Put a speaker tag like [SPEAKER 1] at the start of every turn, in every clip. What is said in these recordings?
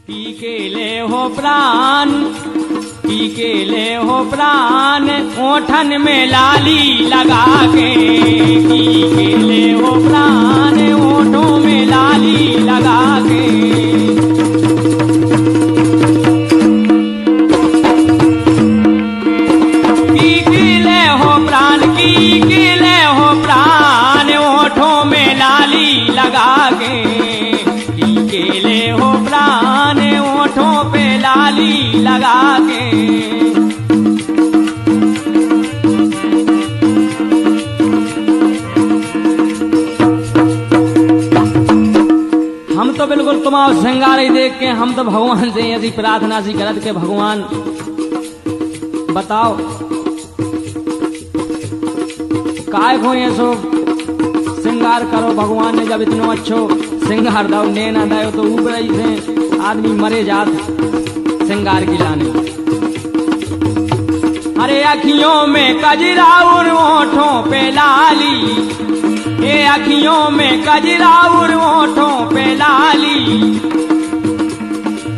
[SPEAKER 1] P के ले हो प्राण, पी के ले हो प्राण, ओठन में लाली लगा के। पी के ले हो प्राण, ओठों में लाली लगा के। पी के ले हो प्राण, पी के ले हो प्राण, ओठों में लाली लगा के। पी के ले हो प्राण, ओठों पे लाली लगा के। हम तो बिल्कुल तुम्हारा श्रृंगार ही देख के हम तो भगवान से यदि प्रार्थना सी करत के भगवान बताओ काय को ये सो श्रृंगार करो। भगवान ने जब इतनो अच्छो श्रृंगार दो ने ना दो तो ऊपर ही से आदमी मरे जात श्रृंगार की लाने। अरे अखियों में कजरा और ओठों पे लाली, ये अखियों में कजरा और ओठों पे लाली।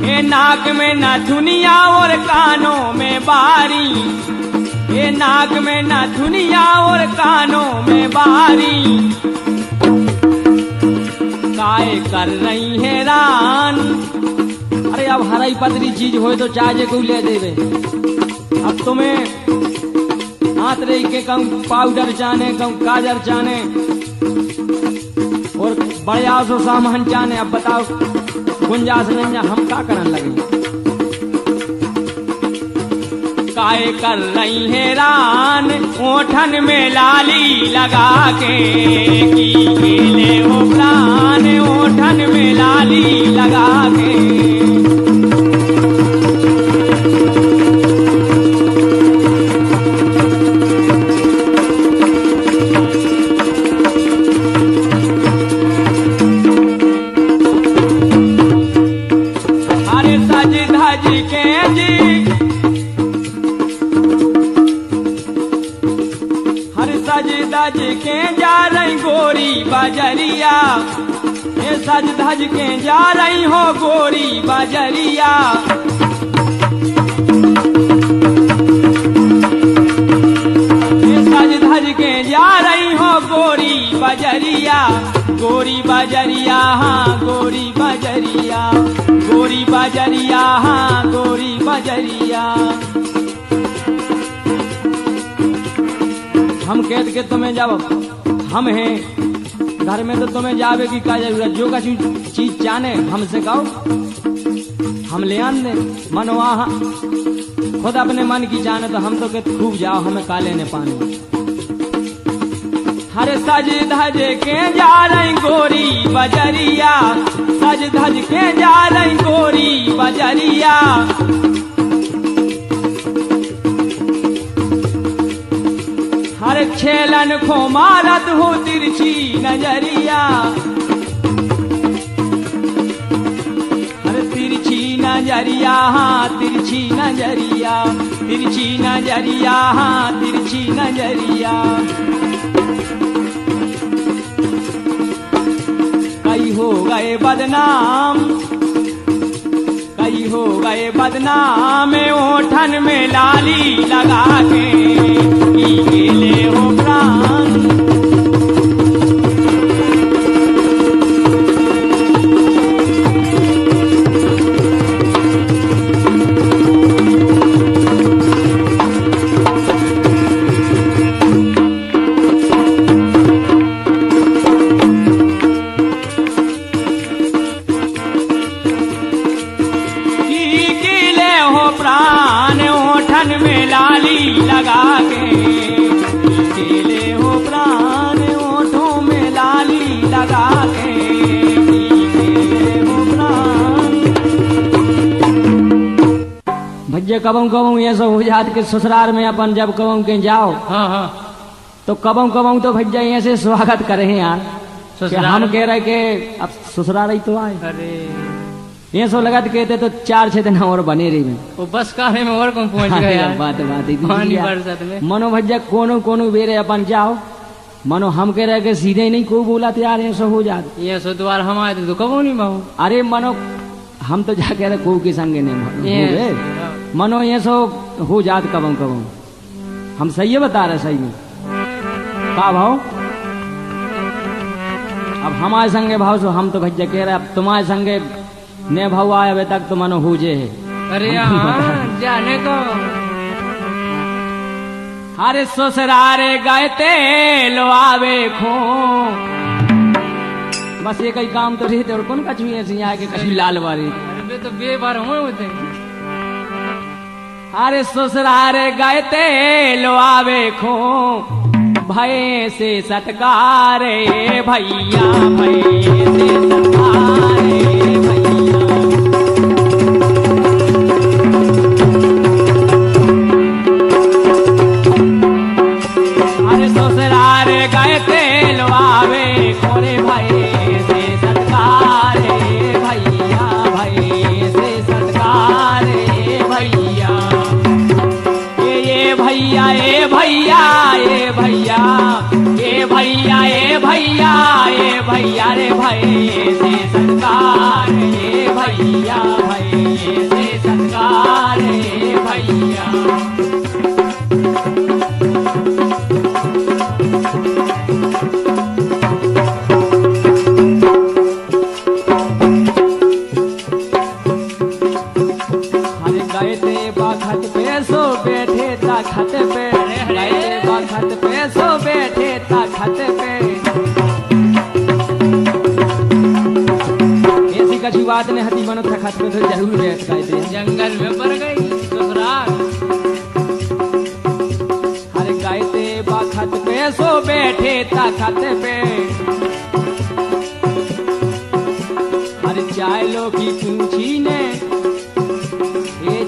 [SPEAKER 1] ये नाक में नथुनिया और कानों में बारी, ये नाक में नथुनिया और कानों में बारी। काय कर रही है रान। अरे अब हराई पतली चीज हो तो चाहे को ले देवे। अब तुम्हें हाथ रही के कम पाउडर चाने, कम काजर चाने और बढ़िया सो सामान चाने। अब बताओ गुंजाइश नहीं हम क्या करने लगे। काय कर रही है रान, ओठन में लाली लगा के। की के ले हो प्राण, ओठन में लाली लगा के। अरे सज धज के जी, सज धज के जा रही गोरी बजरिया। ये सज धज के जा रही हो गोरी बजरिया। ये सज धज के जा रही हो गोरी बजरिया। गोरी बजरिया हाँ गोरी बजरिया, गोरी बजरिया हाँ गोरी बजरिया। हम कहते के तुम्हें जब हम हैं घर में तो तुम्हें जावे की क्या जरूरत। जो का चीज चाने हमसे कहो हम ले आन दे। मनवा खुद अपने मन की जाने तो हम तो कहते खूब जाओ हमें काले ने पानी। हरे सज धज के जा रही गोरी बजरिया, सज धज के जा रही गोरी बजरिया। हर छेलन को मारत हो तिरछी नजरिया। हर तिरछी नजरिया हाँ तिरछी नजरिया, तिरछी नजरिया हाँ तिरछी नजरिया। कई हो गए बदनाम, कई हो गए बदनाम, ओठन में लाली लगा के। पी के ले हो प्राण, प्राण ओठन में लाली लगा के। केले हो प्राण ओठों में लाली लगा के। केले हो प्राण। भैया कबम कबम ये सब हो जात के ससुराल में अपन जब कबम के जाओ हाँ हाँ तो कबम कबम तो भैया यहाँ से स्वागत करे हैं यार। हम कह रहे के अब ससुराल ही तो आए।
[SPEAKER 2] अरे
[SPEAKER 1] ये सो लगत कहते तो 4-6 दिन और बने रही में
[SPEAKER 2] वो बस काहे में और कौन पहुंच गया।
[SPEAKER 1] बात
[SPEAKER 2] पानी बरसत में
[SPEAKER 1] मनो भज्जा कोनो कोनो बेरे अपन जाओ मनो हम कह रहे के सीधे नहीं को बोला तैयार है सो हो जात।
[SPEAKER 2] ये सो द्वार हम आए तो कबो नहीं बहु।
[SPEAKER 1] अरे मनो हम तो जा कह रहे को के संगे नहीं
[SPEAKER 2] ये
[SPEAKER 1] मनो ये सो हो जात कबम कबम हम सही बता रहे सही में का भाव अब हमारे संगे भाव सो हम तो भैया कह रहे अब तुम्हारे संगे ने भाव आए अभी तक तो मनो हो जे है
[SPEAKER 2] अरे
[SPEAKER 1] हम तो बता
[SPEAKER 2] हाँ जाने को
[SPEAKER 1] अरे ससुरारे गए तेल आवे खो बस ये कई काम तो रहते और कौन कछु ऐसी आके कछु लाल वाली
[SPEAKER 2] अरे तो बे बार हुए होते
[SPEAKER 1] अरे ससुरारे गए तेल आवे खो भय से सटकारे भैया भय से सटकारे भैया अरे ससुरारे गए तेल आवे खोरे भय से सटकारे भैया भय से सटकारे भैया ये भैया ए भैया ए भैया ए भैया ए भैया ए भैया रे भय से सटकार ए भैया भय से सटकार ए भैया बाखत पे सो बैठे ताखत पे गए बाखत पे सो बैठे ताखत पे ऐसी कछु बात ने हती बनो ताखत पे तो जरूर बैठ गए थे
[SPEAKER 2] जंगल में पड़ गई ससुराल
[SPEAKER 1] अरे गए थे बाखत पे सो बैठे ताखत पे अरे चाय लो की पूछी ने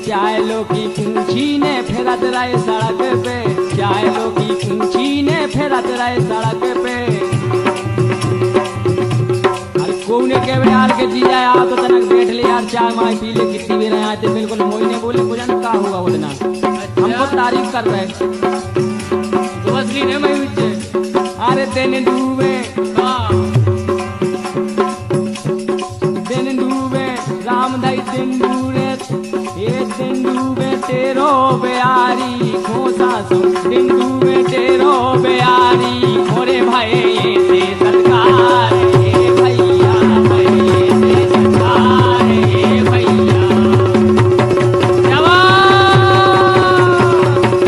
[SPEAKER 1] चाय लो की पूछी ने फेरत रहे सड़क पे चाय लो की पूछी ने फेरत रहे सड़क पे अरे कौन के यार के जी जाए आ तो तनक बैठ ले यार चाय माय पी ले कितनी भी रहे आते बिल्कुल मोई ने बोले कुछ ना का होगा उतना हमको तारीफ कर रहे
[SPEAKER 2] तो असली ने मैं उच्चे
[SPEAKER 1] अरे दिन डूबे राम दाई दिन डूबे ये दिन डूबे तेरो बेयारी खोसा सो दिन डूबे तेरो बेयारी मोरे भाई से सरकार हे भैया भाई से सरकार हे भैया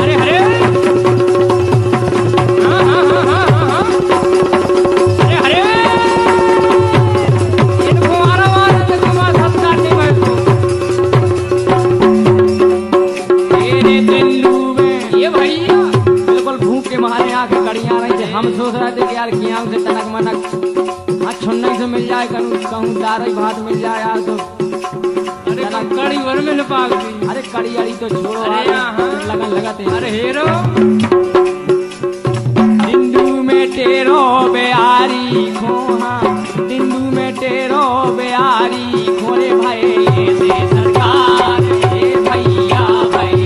[SPEAKER 1] अरे हरे हाँ हाँ हाँ हाँ हाँ अरे हरे इनको मारा मारा तो तुम्हारा सत्ता नहीं भाई आके कड़ियां रही थे हम सोच रहे थे कि यार किया से तनक मनक हाँ छुन्नई से मिल जाए कहूँ दारई भात मिल जाए यार तो
[SPEAKER 2] अरे कड़ी वर में लपाग दी
[SPEAKER 1] अरे कड़ी अड़ी तो छोड़ो
[SPEAKER 2] अरे हाँ
[SPEAKER 1] लगन लगाते
[SPEAKER 2] अरे हेरो
[SPEAKER 1] दिंडू में टेरो बेयारी खोहा दिंडू में टेरो बेयारी खोरे भाई से सरकार हे भैया भाई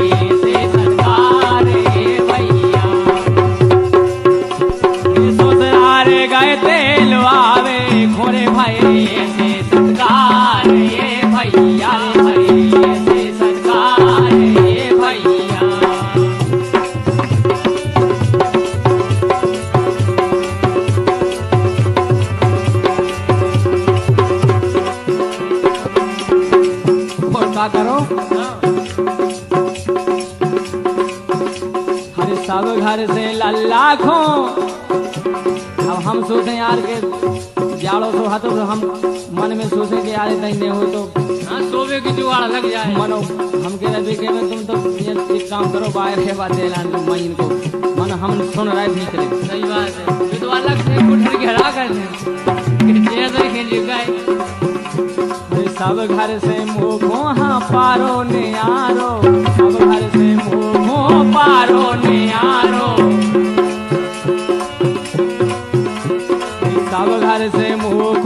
[SPEAKER 1] से सरकार हे भैया ससुरारे गए तेल आवे खोरे भाई से सत्कार ये भैया भाई से सत्कार ये भैया और क्या करो हर सब घर से लल्ला खो अब हम सोचे यार के जाड़ो सो हाथों तो हम मन में सोचे कि यार इतना नहीं हो तो
[SPEAKER 2] हाँ सोवे की जुगाड़ लग जाए
[SPEAKER 1] मनो हम कह रहे के में तुम तो ये एक काम करो बाहर है बात ऐलान तुम मैं इनको मन हम सुन रहे भीतरे
[SPEAKER 2] सही बात है ये तो अलग से कुठर के हरा कर दे कि तो खेल गए
[SPEAKER 1] सब घर से मोह हाँ पारो ने आरो सब घर से मोह पारो ने आरो सब घर से मोह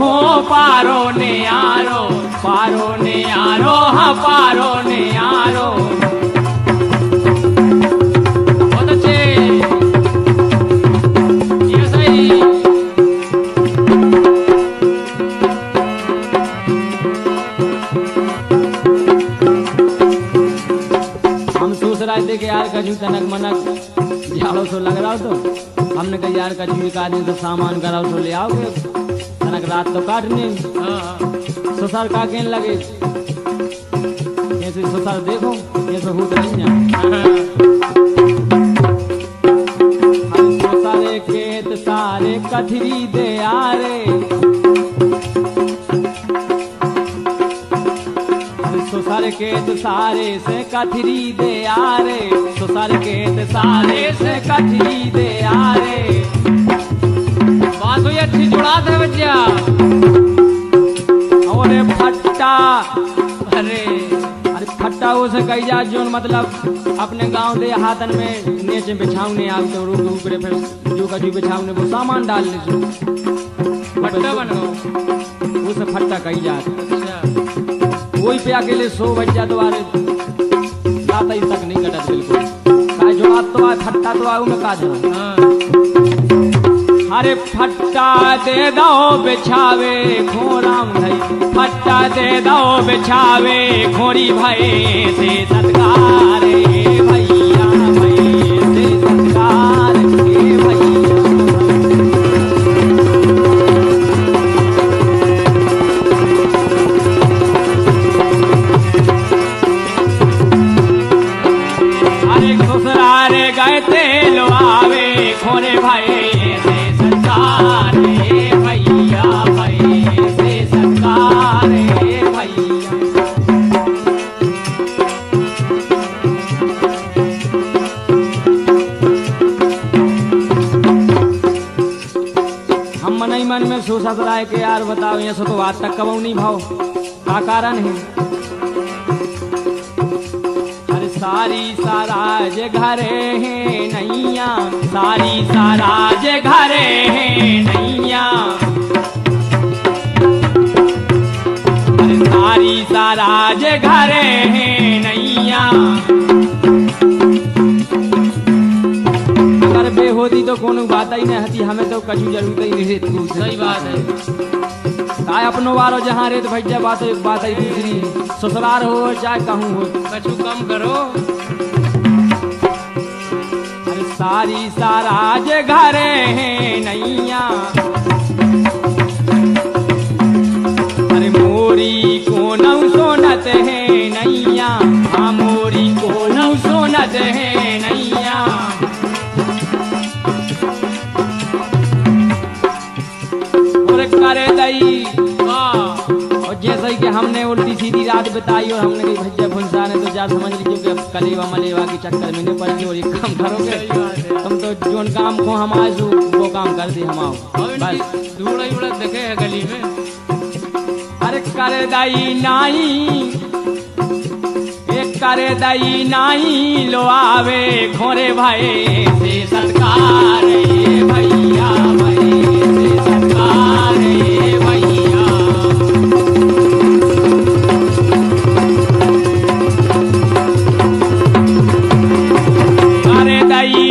[SPEAKER 1] पारो ने आरो हाँ पारो ने आरो बहुत अच्छे ये सही शिकायत दे के यार कछु तनक मनक झाड़ो सो लग रहा हो तो हमने कहा यार कछु निकाल दे तो सामान कराओ सो ले आओगे तनक रात तो काटने ससुर का कहने लगे ऐसे ससुर देखो ये तो भूत नहीं है सारे खेत सारे कथरी दे आरे सारे खेत सारे से कथरी दे आरे सारे खेत सारे से कथरी दे आरे
[SPEAKER 2] बात हुई अच्छी जुड़ा था बच्चा
[SPEAKER 1] और फट्टा
[SPEAKER 2] अरे
[SPEAKER 1] अरे फट्टा उसे कही जा जो मतलब अपने गांव दे हाथन में नीचे बिछावने आग तो रूप ऊपरे फिर जो कजू बिछावने वो सामान डाल ले
[SPEAKER 2] फट्टा बन गो
[SPEAKER 1] उसे फट्टा कही जाता
[SPEAKER 2] अच्छा
[SPEAKER 1] वही पे अकेले सो बज जा दोबारे रात ही तक नहीं कटत बिल्कुल काय जो बात तो आए फट्टा तो आऊ में का जा
[SPEAKER 2] हाँ
[SPEAKER 1] अरे फट्टा दे दो बिछावे खोराम भाई फट्टा दे दो बिछावे खोरी भाई से सत्कार हे भैया भाई से सत्कार हे भैया अरे ससुराल गए तेल आवे खोरे भाई से सत्कार हे भैया भाई से सत्कार हे भैया हम मन ही मन में सोचा रहा है कि यार बताओ ये सो तो आज तक कब नहीं भाव का कारण है सारी साराज घरे हैं नैया सारी साराज घरे हैं नैया सारी साराज घरे हैं नैया अगर बेहोदी तो कोनो बात ही नहीं हती हमें तो कछु जरूरत ही नहीं रहती
[SPEAKER 2] सही बात है
[SPEAKER 1] काय अपनो वारो जहाँ रेत भैया बात ही दूसरी ससुराल हो चाहे कहूँ हो
[SPEAKER 2] कछु कम करो
[SPEAKER 1] अरे सारी साराज घरे हैं नैया अरे मोरी को नौ सोनत है नैया हाँ मोरी को नौ सोनत है नैया और करे दई जैसे कि हमने उल्टी सीधी रात बिताई और हमने कही भैया फुलसा ने तो जा समझ लीजिए कि कलेवा मलेवा के चक्कर में नहीं पड़ी और एक काम करोगे तुम तो जोन काम को हम आज वो काम कर दे हम आओ बस
[SPEAKER 2] धूड़ा उड़ा देखे है गली में
[SPEAKER 1] अरे करे दाई नाई एक करे दाई नाई लो आवे खोरे भाई से सत्कार हे भैया भाई से सत्कार हे भैया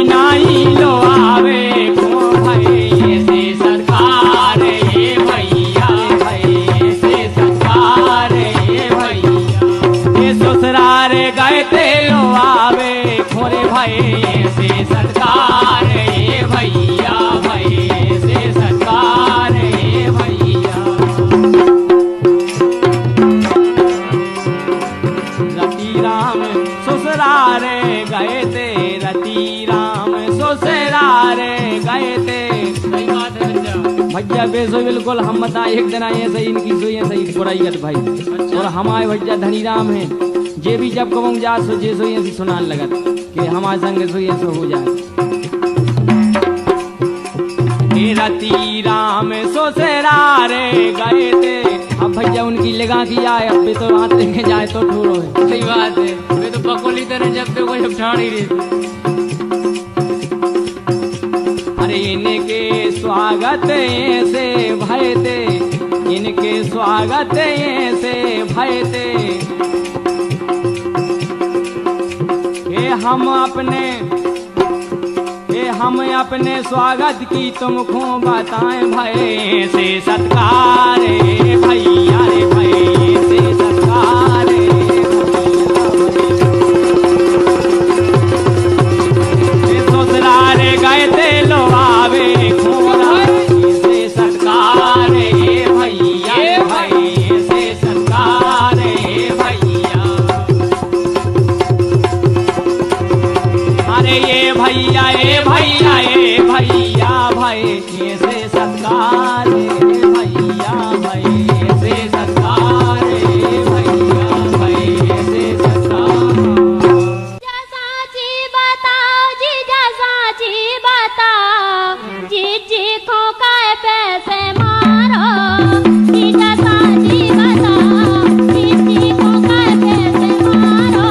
[SPEAKER 1] नाई लो आवे खो भाई से सरकार हे भैया भाई से सरकार हे भैया ये ससुराल गए ते लो आवे खोरे भाई से सरकार हे भैया भाई से सरकार हे भैया रति राम ससुराल गए ते रति राम ससुराल गए थे
[SPEAKER 2] सही बात है बच्चा
[SPEAKER 1] भैया बेसो बिल्कुल हम बता एक दिन आए सही इनकी सोई सही बुराई कर भाई
[SPEAKER 2] अच्छा।
[SPEAKER 1] और हमारे भैया धनीराम है जे भी जब कहूँ जा सो जे सोई ऐसी सुनान लगत कि हमारे संग सोई ऐसा हो जाए रति राम ससुराल गए थे अब भैया उनकी लगा की जाए अब भी तो हाथ लेके जाए तो ठूरो है
[SPEAKER 2] सही बात है वे तो बकोली तरह जब तो कोई ठाड़ ही रही
[SPEAKER 1] अरे इनके स्वागत से भय थे इनके स्वागत से भय थे हे हम अपने स्वागत की तुमको बताएं भय से सत्कार हे भैया रे भय से सत्कार हे भैया अरे ये भैया ए भैया ए भैया भाई कैसे सत्कार रे भैया भाई कैसे सत्कार रे भैया भाई कैसे सत्कार।
[SPEAKER 3] जीजा साची बताओ, जीजा साची बताओ, जीजी को काय पैसे मारो। जीजा साची बताओ, जीजी को काय पैसे मारो।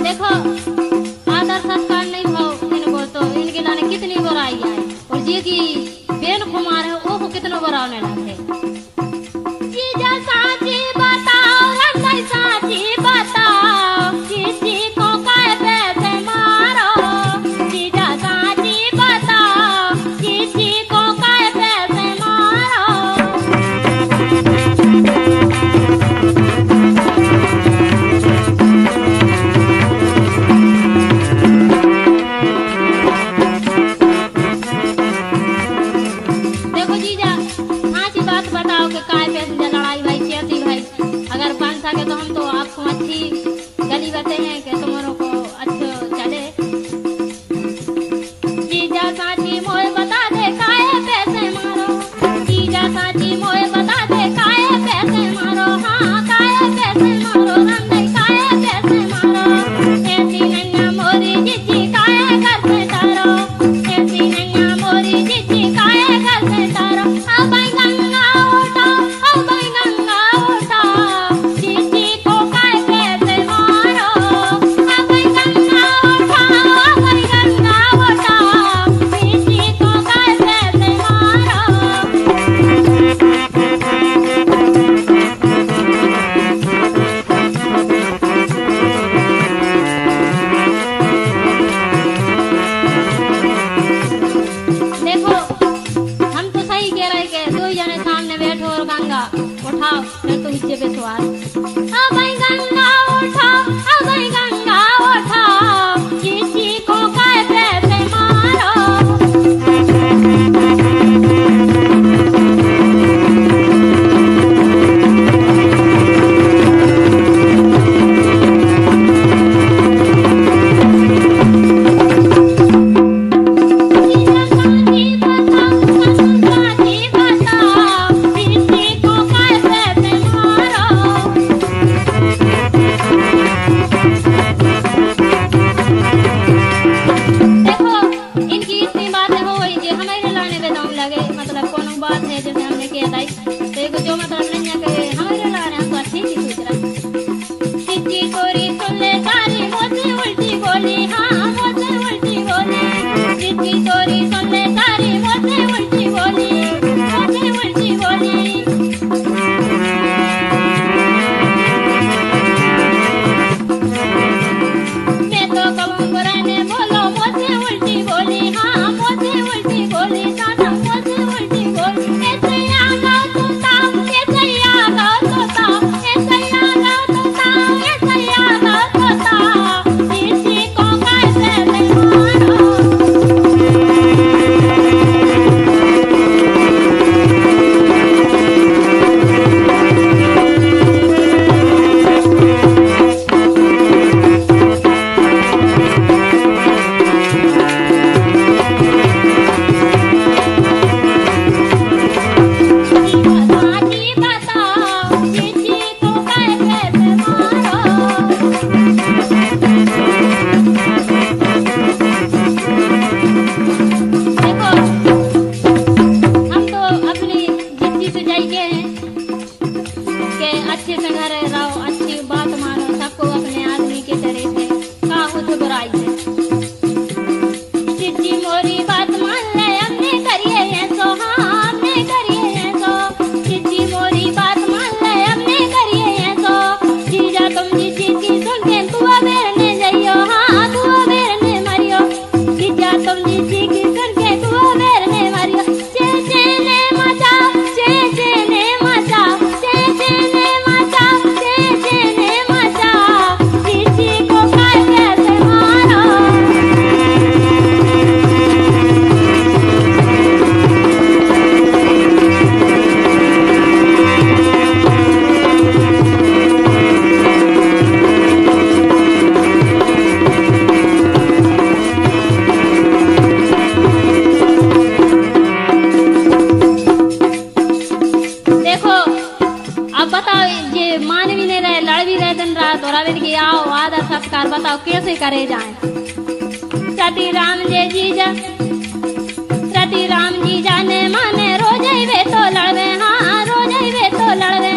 [SPEAKER 3] देखो आदर सत्कार नहीं भाव इनको तो इनके लाने कितनी बुराई है, और जी की बेन कुमार है वो को कितना बुराने लगे। जीजा साची बताओ, रंगाई साची बताओ, जीजी को काय पैसे मारो। जीजा साची बताओ, जीजी को काय पैसे मारो। देखो जीजा हाँ सी बात बताओ कि काय पैसे से लड़ाई भाई चेती भाई, अगर बन सके तो हम तो आपको अच्छी गली बते हैं कि तुम्हारों को अच्छो चले। जीजा साची मोए बता दे काय पैसे मारो। जीजा साची मोए बता दे काय पैसे मारो। हाँ काय पैसे मारो, रंगाई काय पैसे मारो। ऐसी नैया मोरी जीजी काय घर से तारो। ऐसी नैया मोरी जीजी काय घर से तारो। आओ भाई गंगा उठो, आओ भाई गंगा उठो, जीजी को काय पैसे मारो। आओ आदर सत्कार बताओ कैसे करे जाए। सती राम जे जीजा सती राम जीजा ने माने रोज वे तो लड़वे, हाँ रोज वे तो लड़वे।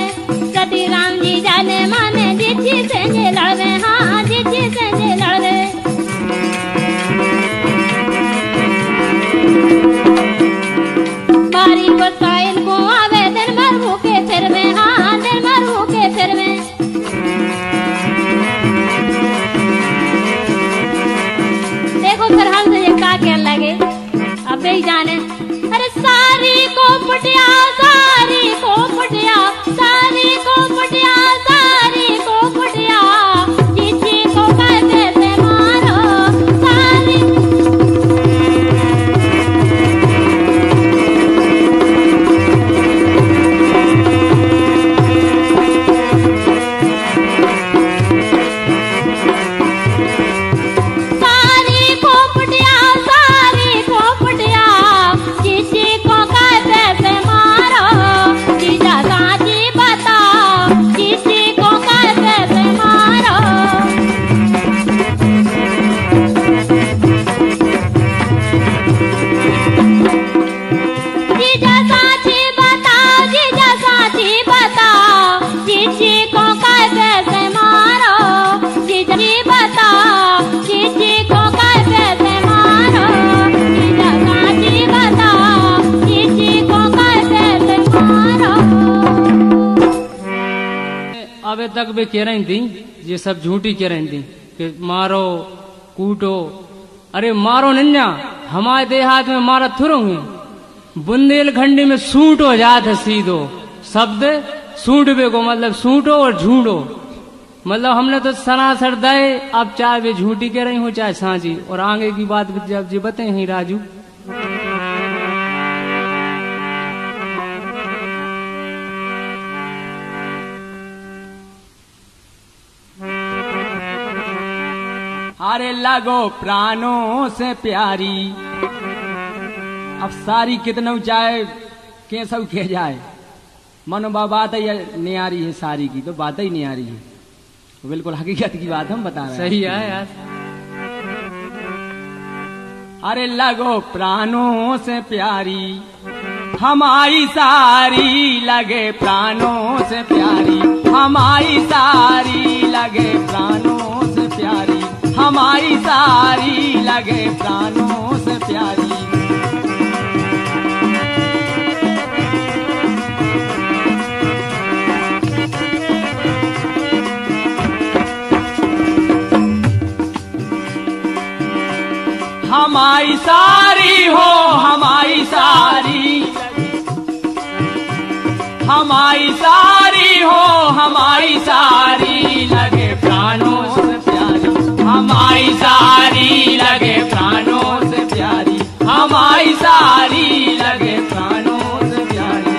[SPEAKER 3] सती राम जीजा ने माने जिची से जे लड़वे, हाँ जिची से जे लड़वे। बारी गुस्सा इनको आवे दिन भर भूखे फिरवे, हाँ दिन भर भूखे फिरवे। देखो फिर हमसे ये का कहने लगे, अब ही जाने। अरे सारी को पटिया सारी को पटिया सारी को पटिया सारी को पटिया जिची को कहते से मारो सारी। सारी को पटिया सारी को पटिया जिची को कहते से मारो। जीजा साची बताओ जिची को कहते से मारो। जीजा साची बताओ जीजा साची बताओ जिची को कहते से मारो। जीजा जी बताओ जिची को कहते से मारो। जीजा साची बताओ जिची को कहते से मारो।
[SPEAKER 2] अबे तक वे कह रही थी, ये सब झूठी कह रही थी कि मारो कूटो। अरे मारो नन्या, हमारे देहात में मारा थुरूंगे। बुंदेलखंडी में सूट हो जात है सीधो शब्द सूटवे को, मतलब सूटो और झूठो। मतलब हमने तो सरासर दे, अब चाहे वे झूठी कह रही हूँ चाहे साझी। और आगे की बात जब जी बताए ही राजू।
[SPEAKER 1] अरे लगो प्राणों से प्यारी, अब सारी कितना चाहे के सब कह जाए, मनो बात ही नहीं आ रही है, सारी की तो बात ही नहीं आ रही है। तो बिल्कुल हकीकत की बात हम बता रहे हैं।
[SPEAKER 2] सही है यार।
[SPEAKER 1] अरे लगो प्राणों से प्यारी हमारी सारी, लगे प्राणों से प्यारी हमारी सारी, लगे प्राणों से प्यारी हमारी सारी, लगे प्राणों से प्यारी। हमारी सारी हो हमारी सारी, हमारी सारी हो हमारी सारी, लगे प्राणों से प्यारी हमारी सारी, लगे प्राणों से प्यारी हमारी सारी, लगे प्राणों से प्यारी।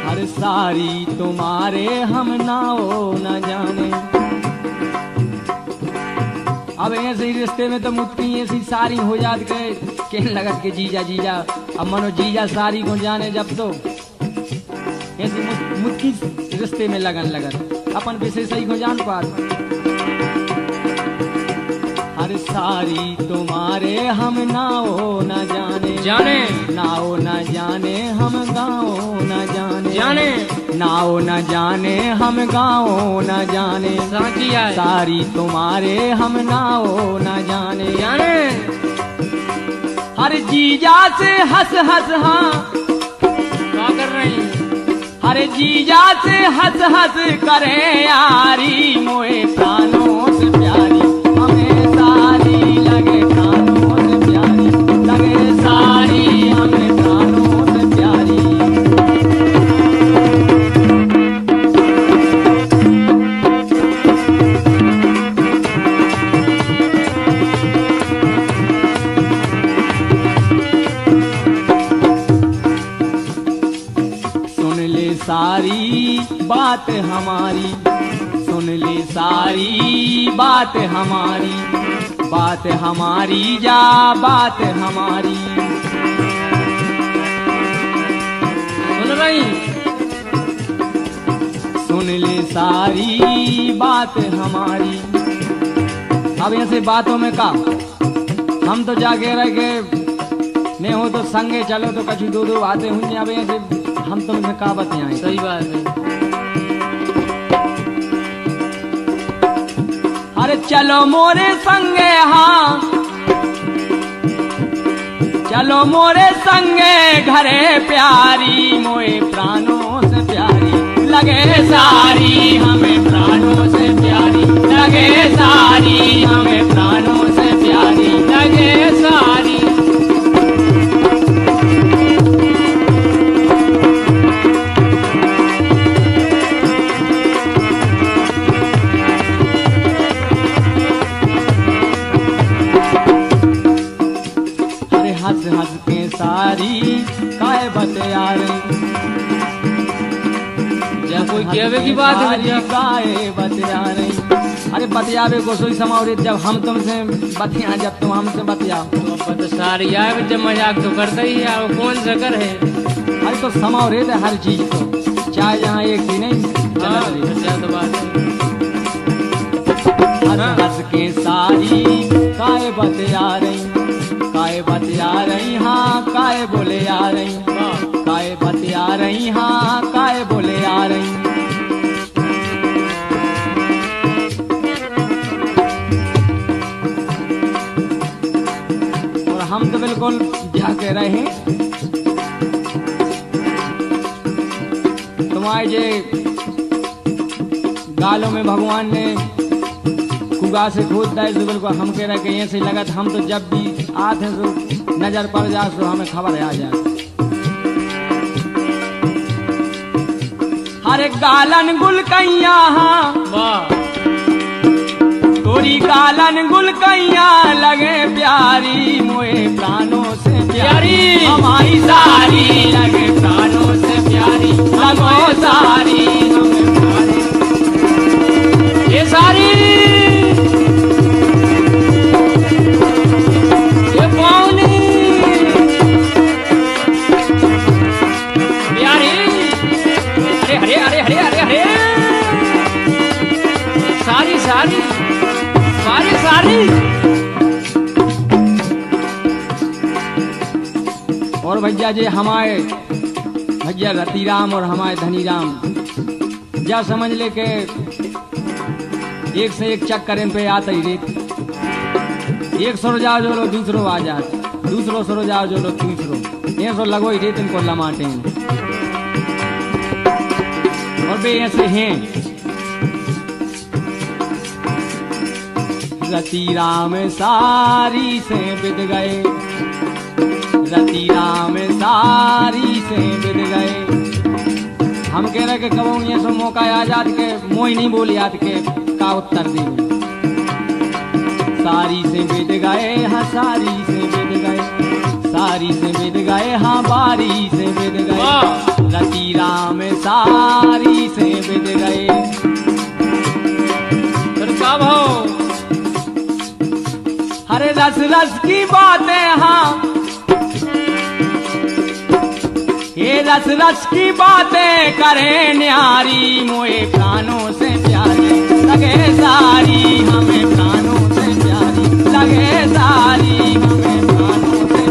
[SPEAKER 1] हर सारी तुम्हारे हम नाओ न जाने। अब ऐसे ही रिश्ते में तो मुक्ति ऐसी सारी हो जात गए, कहने लगत के जीजा जीजा। अब मनो जीजा सारी को जाने जब तो ऐसी मुक्ति रिश्ते में लगन लगत, अपन विषय सही को जान पात। हर सारी तुम्हारे हम नाओ न जाने,
[SPEAKER 2] जाने
[SPEAKER 1] नाओ न जाने हम गाओ न जाने,
[SPEAKER 2] जाने
[SPEAKER 1] नाओ न जाने हम गाओ न जाने।
[SPEAKER 2] साची है
[SPEAKER 1] सारी तुम्हारे हम नाओ न जाने,
[SPEAKER 2] जाने।
[SPEAKER 1] हर जीजा से हंस हंस हाँ
[SPEAKER 2] क्या कर रही?
[SPEAKER 1] हर जीजा से हंस हंस करे यारी, मोए प्राणों से प्यारी हमें सारी, लगे प्राणों से प्यारी, लगे सारी हमें प्राणों से प्यारी। सारी बात हमारी, सुन ले सारी बात हमारी, बात हमारी जा बात हमारी। सारी बात हमारी। अब ऐसे बातों में का हम तो जाके रह गए नहीं हो तो संगे चलो तो कछु दो दो बातें हुई। अब ऐसे हम तुमसे का बतियाएं।
[SPEAKER 2] सही बात है।
[SPEAKER 1] अरे चलो मोरे संगे, हाँ चलो मोरे संगे घरे प्यारी, मोए प्राणों से प्यारी लगे सारी, हमें प्राणों से प्यारी लगे सारी, हमें प्राणों से प्यारी लगे सारी। हंस हंस के सारी काय बतिया रही।
[SPEAKER 2] जब कोई कहवे की बात है जब
[SPEAKER 1] काय बतिया रही। अरे बतियावे को सोई समाओ जब हम तुमसे बतिया, जब तुम हमसे बतिया
[SPEAKER 2] तो सारी आए जब मजाक तो करता ही है। वो कौन सा कर है?
[SPEAKER 1] अरे तो समाओ रे हर चीज को, चाहे जहाँ एक ही नहीं
[SPEAKER 2] तो बात
[SPEAKER 1] हंस हंस के सारी काय बतिया रही, काय बतिया रही, हाँ काय बोले आ रही, काय बतिया रही, हाँ काय बोले आ रही। और हम तो बिल्कुल जाके रहे तुम्हारे जे गालों में भगवान ने कुगा से खोद दिया तो बिल्कुल हम कह रहे कि ऐसे लगा हम तो जब भी आते हैं तो नजर पड़ जाए तो हमें खबर आ जाए। हरे गालन गुल कैया, हाँ तोरी गालन गुल कैया लगे प्यारी, मोए प्राणों से प्यारी हमारी सारी लगे प्राणों से प्यारी लगो सारी, हमें प्यारी ये सारी सारी सारी सारी। और भैया जी हमारे भैया रतिराम और हमारे धनीराम जा समझ ले के एक से एक चक्कर पे आता ही रेत। एक सौ जाओ जो लो दूसरो आ जात, दूसरो सरो जाओ जो लो तीसरो, ये सो लगो ही रेत इनको लमाटे। और बे ऐसे हैं रतिराम सारी से बिद गए, रतिराम सारी से बिद गए। हम कह रहे कि कबो ये सो मौका आजाद के मोई नहीं बोली याद के का उत्तर दी। सारी से बिद गए, हाँ सारी से बिद गए, सारी से बिद गए, हाँ बारी से बिद गए, रतिराम सारी से बिद गए। हरे रस रस की बातें, हाँ ये रस रस की बातें करे न्यारी, मोए प्राणों से प्यारी लगे सारी, हमें प्राणों से प्यारी लगे सारी, हमें प्राणों से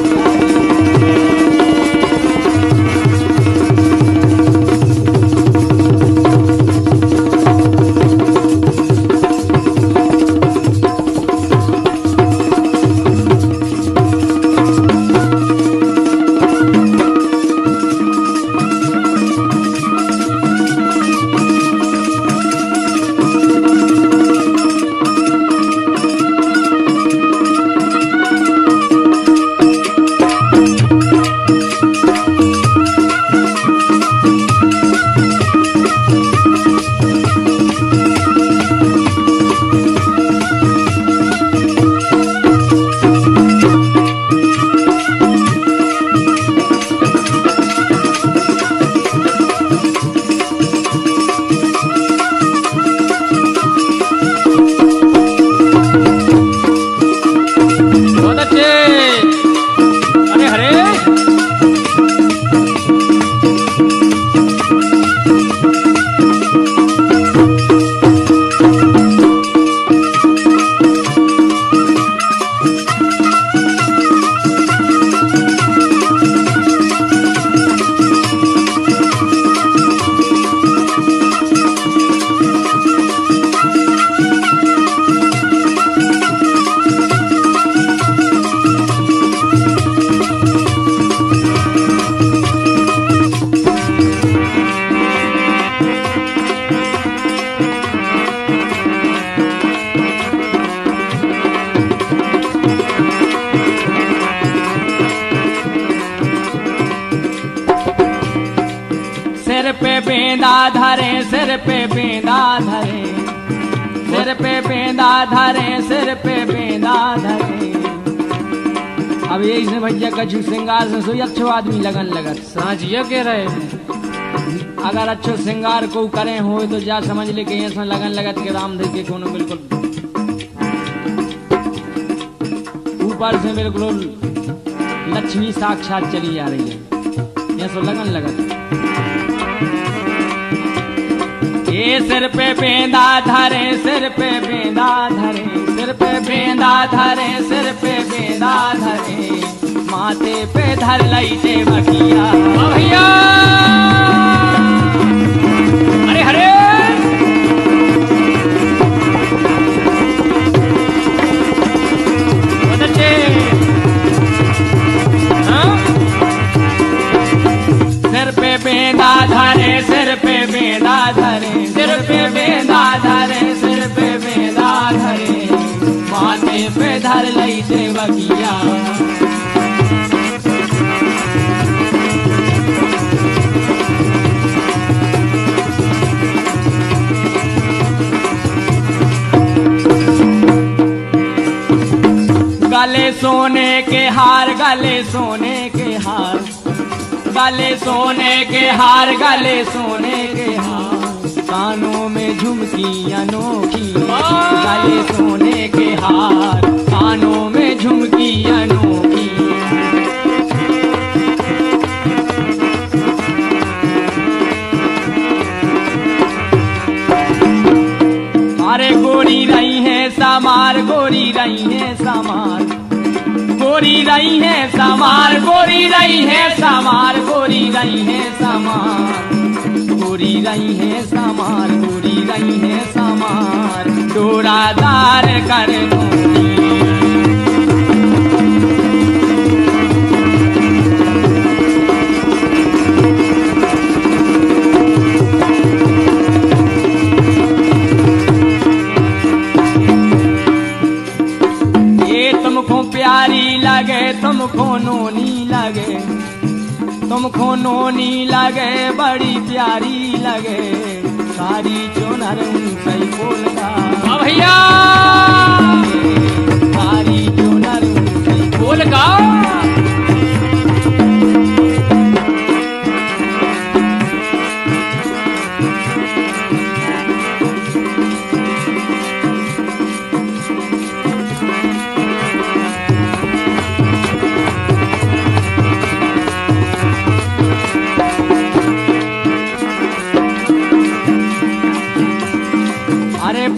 [SPEAKER 1] बेंदा धरे, सिर पे बेंदा धरे, सिर पे बेंदा धरे, सिर पे बेंदा धरे। अब यही से भैया कछु श्रृंगार से सोई अच्छो आदमी लगन लगत।
[SPEAKER 2] साँझ ये कह रहे
[SPEAKER 1] अगर अच्छो श्रृंगार को करे हो तो जा समझ ले कि ऐसा लगन लगत के रामदेव के कोनो बिल्कुल ऊपर से बिल्कुल लक्ष्मी साक्षात चली आ रही है, ये सो लगन लगत। ये सिर पे बेंदा धरे, सिर पे बेंदा धरे, सिर पे बेंदा धरे, सिर पे बेंदा धरे, माथे पे धर लई ते बकिया
[SPEAKER 2] भैया। अरे हरे बहुत अच्छे। हाँ?
[SPEAKER 1] सिर पे बेंदा धरे, सिर पे बेंदा धरे, सिर पे बेंदा धरे, सिर पे बेंदा धरे, माथे पे धर लई ते बकिया। गले सोने के हार, गले सोने के हार, गले सोने के हार, गले सोने के हार, कानों में झुमकी अनोखी, गले सोने के हार, कानों में झुमकी अनोखी। अरे गोरी रही है समार, गोरी रही है समार, गोरी रही है समार, गोरी रही है समार, गोरी रही है समार, गोरी रही है समार, गोरी रही है समार, डोरादार कर दूंगी। तुमको प्यारी लगे, तुमको नोनी लगे, तुमको नोनी लगे, बड़ी प्यारी लगे, सारी चुनर उनसे बोलता
[SPEAKER 2] भैया।
[SPEAKER 1] सारी चुनर उनसे
[SPEAKER 2] बोलगा।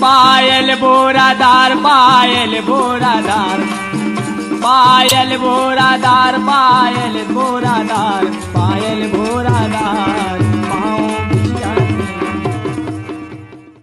[SPEAKER 1] पायल बोरादार, पायल बोरादार, पायल बोरादार, पायल बोरादार, पायल बोरादार,